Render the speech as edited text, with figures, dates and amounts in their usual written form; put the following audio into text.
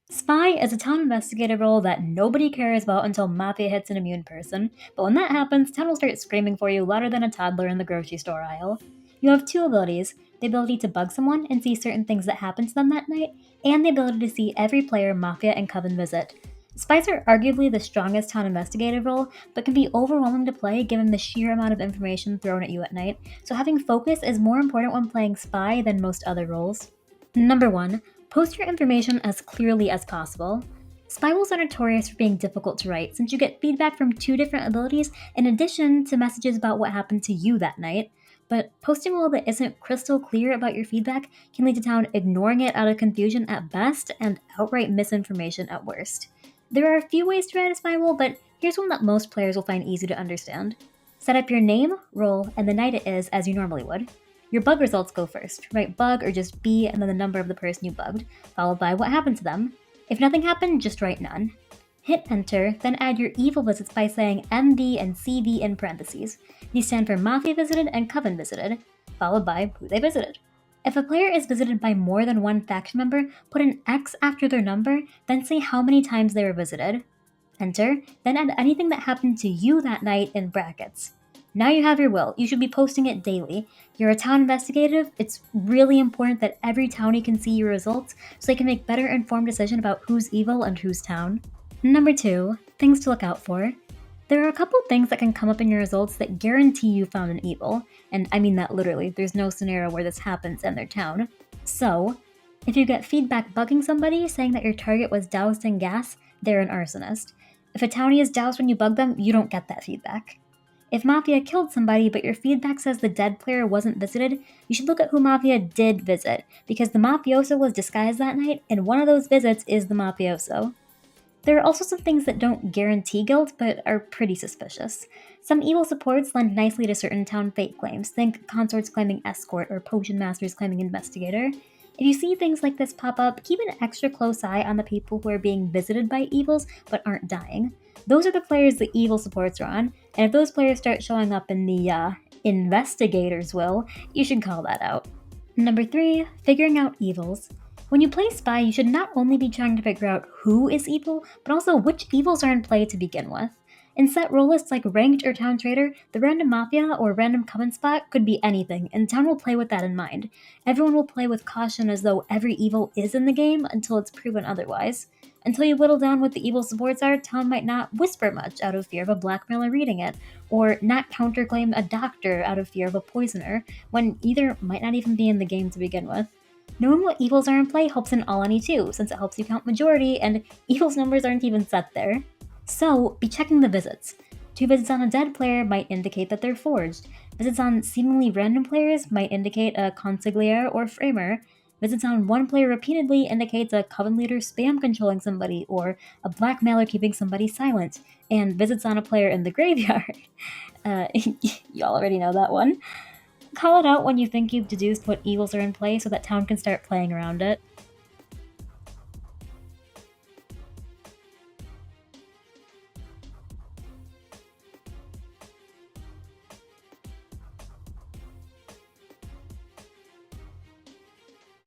Spy is a town investigative role that nobody cares about until Mafia hits an immune person, but when that happens, town will start screaming for you louder than a toddler in the grocery store aisle. You have two abilities: the ability to bug someone and see certain things that happen to them that night, and the ability to see every player Mafia and Coven visit. Spies are arguably the strongest town investigative role, but can be overwhelming to play given the sheer amount of information thrown at you at night, so having focus is more important when playing Spy than most other roles. Number 1. Post your information as clearly as possible. Spy roles are notorious for being difficult to write since you get feedback from two different abilities in addition to messages about what happened to you that night. But posting a role that isn't crystal clear about your feedback can lead to town ignoring it out of confusion at best and outright misinformation at worst. There are a few ways to write a spy role, but here's one that most players will find easy to understand. Set up your name, role, and the night it is as you normally would. Your bug results go first. Write bug or just B and then the number of the person you bugged, followed by what happened to them. If nothing happened, just write none. Hit enter, then add your evil visits by saying MV and CV in parentheses. These stand for Mafia visited and Coven visited, followed by who they visited. If a player is visited by more than one faction member, put an X after their number, then say how many times they were visited. Enter, then add anything that happened to you that night in brackets. Now you have your will. You should be posting it daily. You're a town investigative. It's really important that every townie can see your results so they can make better informed decision about who's evil and who's town. Number 2, things to look out for. There are a couple things that can come up in your results that guarantee you found an evil, and I mean that literally. There's no scenario where this happens in their town. So, if you get feedback bugging somebody saying that your target was doused in gas, they're an arsonist. If a townie is doused when you bug them, you don't get that feedback. If Mafia killed somebody but your feedback says the dead player wasn't visited, you should look at who Mafia did visit, because the Mafioso was disguised that night, and one of those visits is the Mafioso. There are also some things that don't guarantee guilt, but are pretty suspicious. Some evil supports lend nicely to certain town fate claims. Think consorts claiming escort or potion masters claiming investigator. If you see things like this pop up, keep an extra close eye on the people who are being visited by evils but aren't dying. Those are the players the evil supports are on, and if those players start showing up in the investigator's will, you should call that out. Number 3, figuring out evils. When you play Spy, you should not only be trying to figure out who is evil, but also which evils are in play to begin with. In set role lists like Ranked or Town Trader, the random Mafia or random Coven spot could be anything, and Town will play with that in mind. Everyone will play with caution as though every evil is in the game until it's proven otherwise. Until you whittle down what the evil supports are, Town might not whisper much out of fear of a blackmailer reading it, or not counterclaim a doctor out of fear of a poisoner, when either might not even be in the game to begin with. Knowing what evils are in play helps in Alani too, since it helps you count majority, and evils numbers aren't even set there. So, be checking the visits. 2 visits on a dead player might indicate that they're forged. Visits on seemingly random players might indicate a consigliere or framer. Visits on one player repeatedly indicates a coven leader spam controlling somebody or a blackmailer keeping somebody silent. And visits on a player in the graveyard. Y'all already know that one. Call it out when you think you've deduced what evils are in play so that Town can start playing around it.